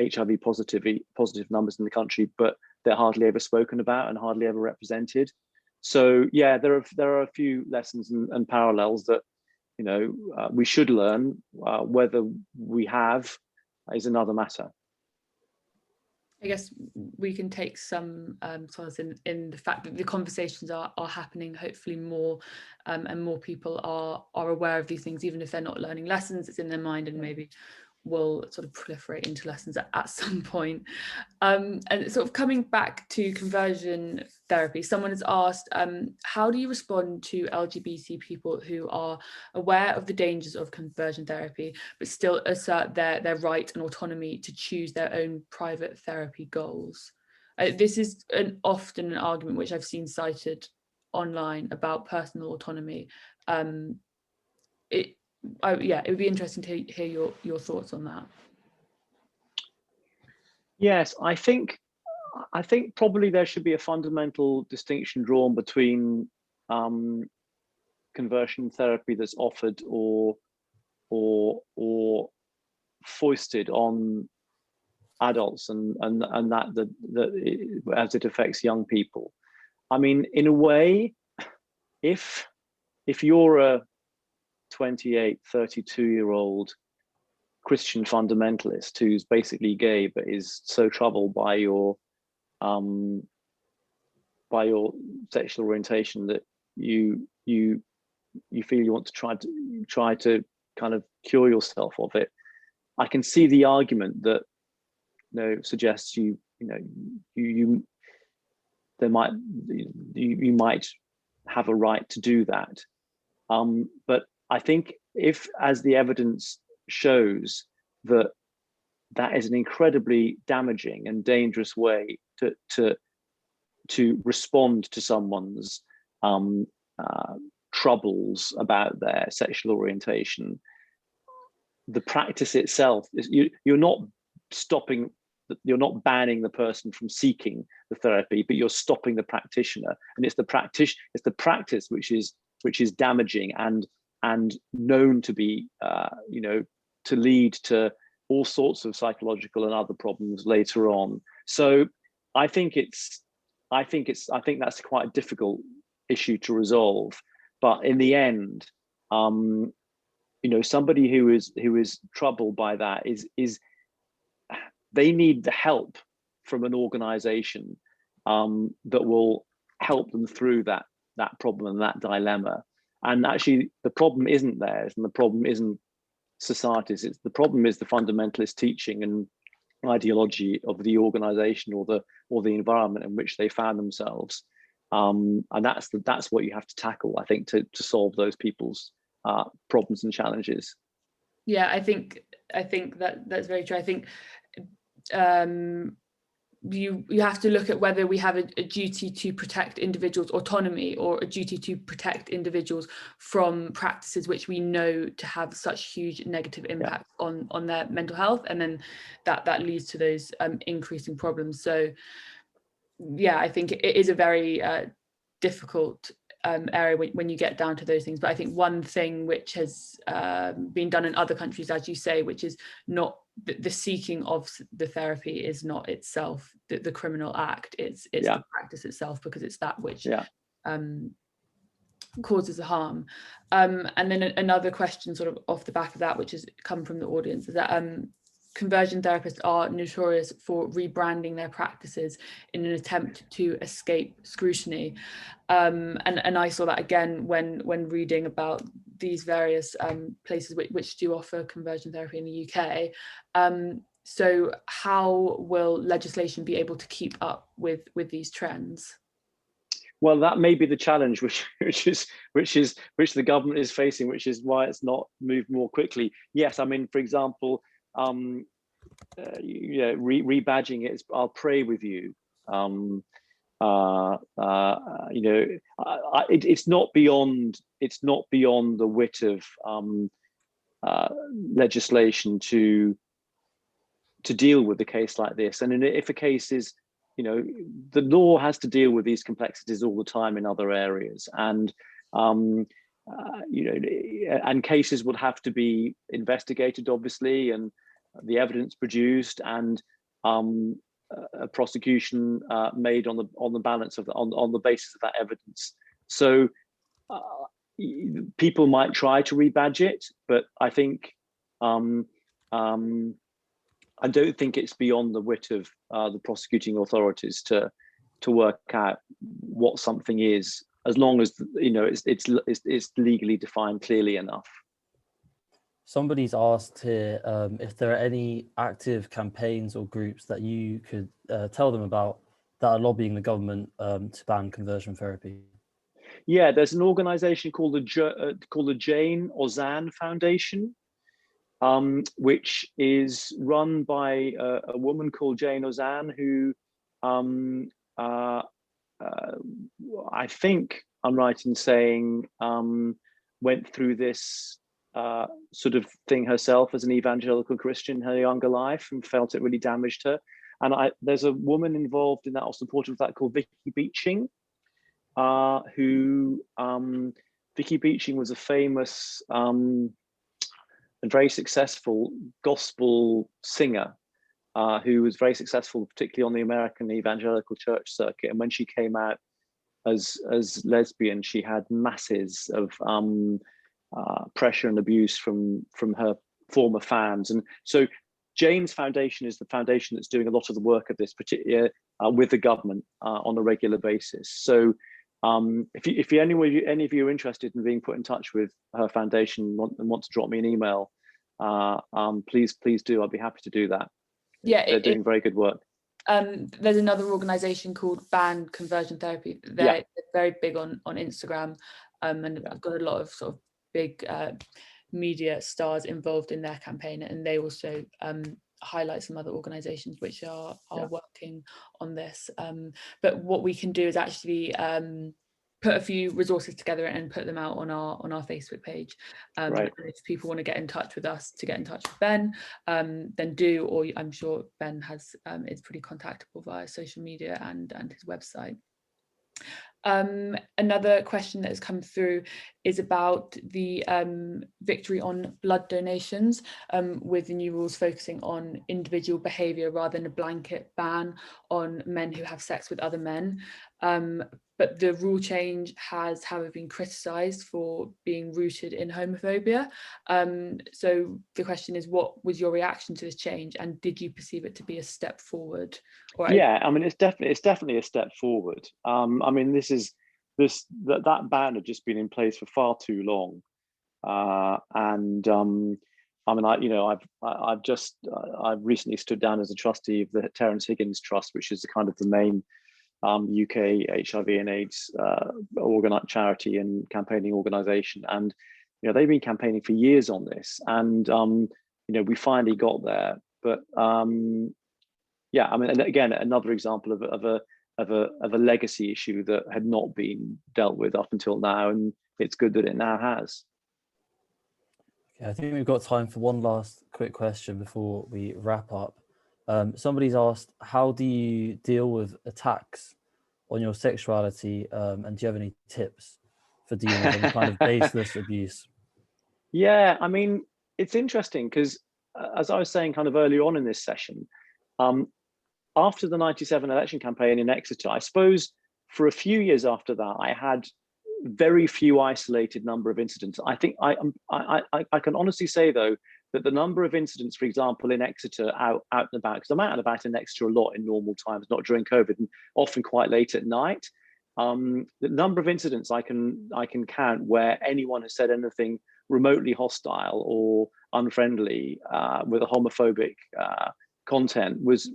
HIV positive numbers in the country, but they're hardly ever spoken about and hardly ever represented. So yeah, there are a few lessons and parallels that we should learn. Whether we have is another matter. I guess we can take some solace in the fact that the conversations are happening, hopefully more, and more people are aware of these things, even if they're not learning lessons. It's in their mind, and maybe will sort of proliferate into lessons at some point. And sort of coming back to conversion therapy, someone has asked, how do you respond to LGBT people who are aware of the dangers of conversion therapy, but still assert their right and autonomy to choose their own private therapy goals? This is often an argument which I've seen cited online about personal autonomy. It would be interesting to hear your thoughts on that. Yes, I think probably there should be a fundamental distinction drawn between conversion therapy that's offered or foisted on adults and that as it affects young people. In a way, if you're a 28, 32-year-old Christian fundamentalist who's basically gay but is so troubled by your sexual orientation that you feel you want to try to kind of cure yourself of it, I can see the argument that suggests you might have a right to do that, but I think if, as the evidence shows, that is an incredibly damaging and dangerous way to respond to someone's troubles about their sexual orientation, the practice itself is you're not banning the person from seeking the therapy, but you're stopping the practitioner, and it's the practice which is damaging and known to be to lead to all sorts of psychological and other problems later on. So I think that's quite a difficult issue to resolve. But in the end, somebody who is troubled by that is they need the help from an organization that will help them through that problem and that dilemma. And actually, the problem isn't theirs, and the problem isn't society's. The problem is the fundamentalist teaching and ideology of the organization or the environment in which they found themselves. And that's what you have to tackle, I think, to solve those people's problems and challenges. Yeah, I think that's very true. I think you have to look at whether we have a duty to protect individuals' autonomy or a duty to protect individuals from practices which we know to have such huge negative impact on their mental health, and then that leads to those increasing problems. So yeah, I think it is a very difficult area when you get down to those things. But I think one thing which has been done in other countries, as you say, which is not the seeking of the therapy is not itself the criminal act, it's the practice itself, because it's that which causes the harm. And then another question sort of off the back of that, which has come from the audience, is that conversion therapists are notorious for rebranding their practices in an attempt to escape scrutiny. And I saw that again when reading about these various places which do offer conversion therapy in the UK. So how will legislation be able to keep up with these trends? Well, that may be the challenge, which the government is facing, which is why it's not moved more quickly. Yes, I mean, for example, rebadging it. I'll pray with you. It's not beyond the wit of legislation to deal with a case like this. And if a case is, the law has to deal with these complexities all the time in other areas, and and cases will have to be investigated, obviously, and the evidence produced, and a prosecution made on the balance of on the basis of that evidence. So people might try to rebadge it, but I think I don't think it's beyond the wit of the prosecuting authorities to work out what something is, as long as it's legally defined clearly enough. Somebody's asked here if there are any active campaigns or groups that you could tell them about that are lobbying the government to ban conversion therapy. Yeah, there's an organisation called the Jane Ozanne Foundation, which is run by a woman called Jane Ozanne, who I think I'm right in saying went through this sort of thing herself as an evangelical Christian in her younger life, and felt it really damaged her. And there's a woman involved in that, or supportive of that, called Vicky Beeching, who Vicky Beeching was a famous and very successful gospel singer who was very successful, particularly on the American evangelical church circuit. And when she came out as lesbian, she had masses of pressure and abuse from her former fans. And so Jane's Foundation is the foundation that's doing a lot of the work of this, particularly with the government on a regular basis. So if any of you are interested in being put in touch with her foundation and want to drop me an email, please do. I'd be happy to do that. Yeah, they're doing very good work. There's another organisation called Ban Conversion Therapy. They're very big on Instagram, and I've got a lot of sort of big media stars involved in their campaign, and they also highlight some other organisations which are working on this. But what we can do is actually put a few resources together and put them out on our Facebook page. Right. And if people want to get in touch with us, to get in touch with Ben, then do, or I'm sure Ben has is pretty contactable via social media and his website. Another question that has come through is about the victory on blood donations, with the new rules focusing on individual behaviour rather than a blanket ban on men who have sex with other men. But the rule change has, however, been criticised for being rooted in homophobia. So the question is, what was your reaction to this change, and did you perceive it to be a step forward? Yeah, I mean, it's definitely a step forward. I mean, that ban had just been in place for far too long, and I mean, I've recently stood down as a trustee of the Terence Higgins Trust, which is the main UK HIV and AIDS charity and campaigning organisation, and they've been campaigning for years on this, and we finally got there. But yeah, I mean, and again, another example of a legacy issue that had not been dealt with up until now, and it's good that it now has. Okay, I think we've got time for one last quick question before we wrap up. Somebody's asked, how do you deal with attacks on your sexuality, and do you have any tips for dealing with any kind of baseless abuse? Yeah, I mean, it's interesting because as I was saying kind of earlier on in this session, after the 97 election campaign in Exeter, I suppose for a few years after that, I had very few isolated number of incidents. I think I can honestly say, though, that the number of incidents, for example, in Exeter out and about, because I'm out and about in Exeter a lot in normal times, not during COVID, and often quite late at night. The number of incidents I can count where anyone has said anything remotely hostile or unfriendly with a homophobic content was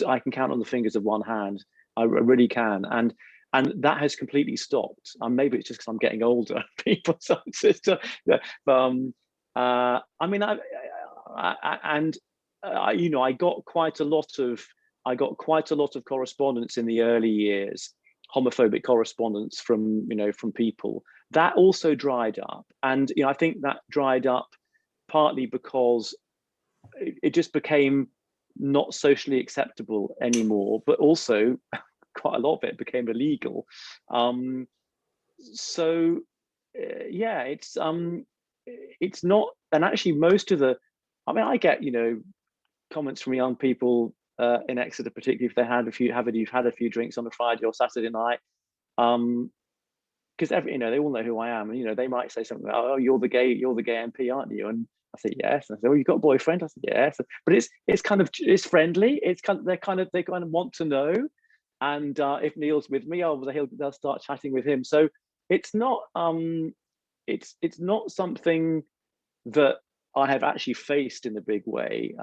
I can count on the fingers of one hand. I really can, and that has completely stopped. Maybe it's just because I'm getting older, people. So it's just, I mean, you know, I got quite a lot of correspondence in the early years, homophobic correspondence from people. That also dried up, and I think that dried up partly because it just became not socially acceptable anymore, but also quite a lot of it became illegal. So yeah, it's not, and actually most of the, I mean, I get comments from young people in Exeter, particularly if you've had a few drinks on a Friday or Saturday night, because they all know who I am, and they might say something like, "Oh, you're the gay MP, aren't you?" And I say yes. And I say, "Well, you've got a boyfriend?" I said yes. But it's friendly. They kind of want to know. And if Neil's with me, they'll start chatting with him. So it's not it's not something that I have actually faced in a big way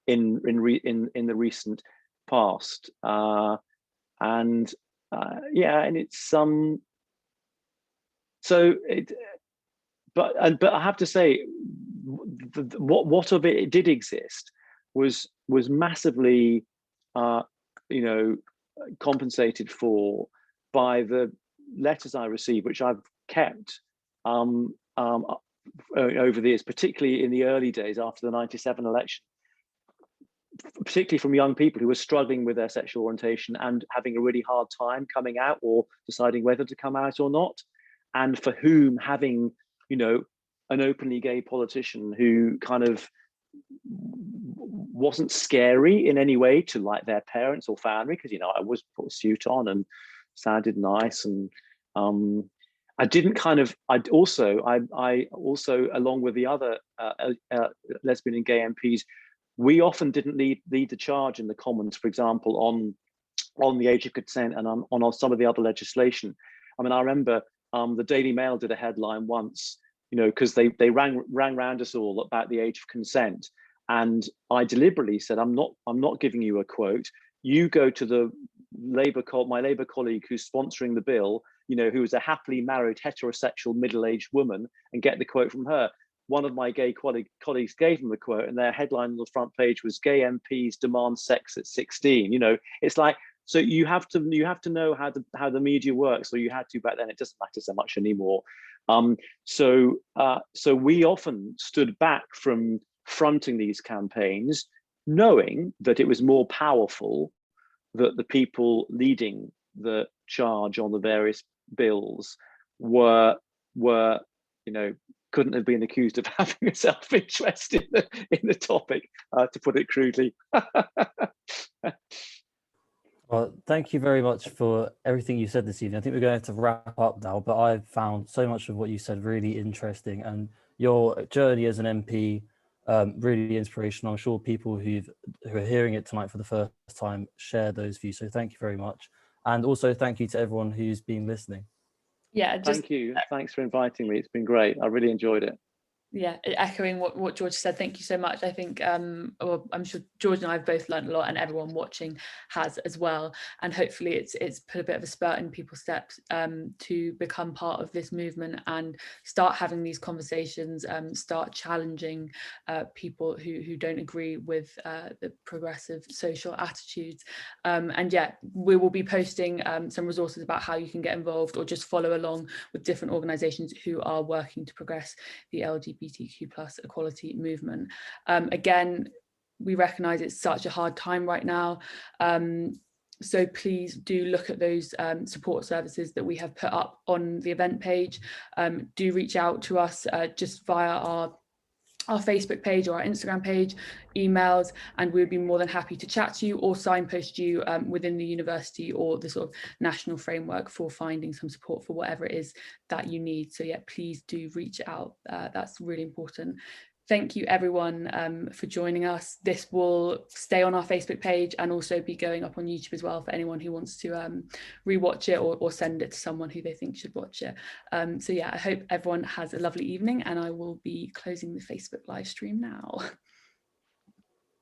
in the recent past. And it's so it. But I have to say, what of it did exist was massively, compensated for by the letters I received, which I've kept over the years, particularly in the early days after the 97 election, particularly from young people who were struggling with their sexual orientation and having a really hard time coming out or deciding whether to come out or not, and for whom having an openly gay politician who kind of wasn't scary in any way to like their parents or family, because I was put a suit on and sounded nice, and I also along with the other lesbian and gay MPs, we often didn't lead the charge in the Commons, for example, on the age of consent and on some of the other legislation. I mean, I remember the Daily Mail did a headline once, because they rang round us all about the age of consent, and I deliberately said, I'm not giving you a quote. You go to my Labour colleague who's sponsoring the bill, who is a happily married heterosexual middle-aged woman, and get the quote from her. One of my gay colleagues gave them the quote, and their headline on the front page was "Gay MPs demand sex at 16." It's like, so you have to know how the media works, or you had to back then. It doesn't matter so much anymore. So we often stood back from fronting these campaigns, knowing that it was more powerful that the people leading the charge on the various bills were couldn't have been accused of having a self-interest in the topic, to put it crudely. Well, thank you very much for everything you said this evening. I think we're going to wrap up now, but I've found so much of what you said really interesting, and your journey as an MP really inspirational. I'm sure people who are hearing it tonight for the first time share those views. So thank you very much. And also thank you to everyone who's been listening. Yeah, thank you. Thanks for inviting me. It's been great. I really enjoyed it. Yeah, echoing what George said, thank you so much. I think well, I'm sure George and I have both learned a lot, and everyone watching has as well, and hopefully it's put a bit of a spurt in people's steps to become part of this movement and start having these conversations, start challenging people who don't agree with the progressive social attitudes. And yeah, we will be posting some resources about how you can get involved or just follow along with different organisations who are working to progress the LGBTQ plus equality movement. Again, we recognise it's such a hard time right now. So please do look at those support services that we have put up on the event page. Do reach out to us just via our Facebook page or our Instagram page, emails, and we'd be more than happy to chat to you or signpost you within the university or the sort of national framework for finding some support for whatever it is that you need. So yeah, please do reach out. That's really important. Thank you everyone for joining us. This will stay on our Facebook page and also be going up on YouTube as well for anyone who wants to rewatch it or send it to someone who they think should watch it. So yeah, I hope everyone has a lovely evening, and I will be closing the Facebook live stream now.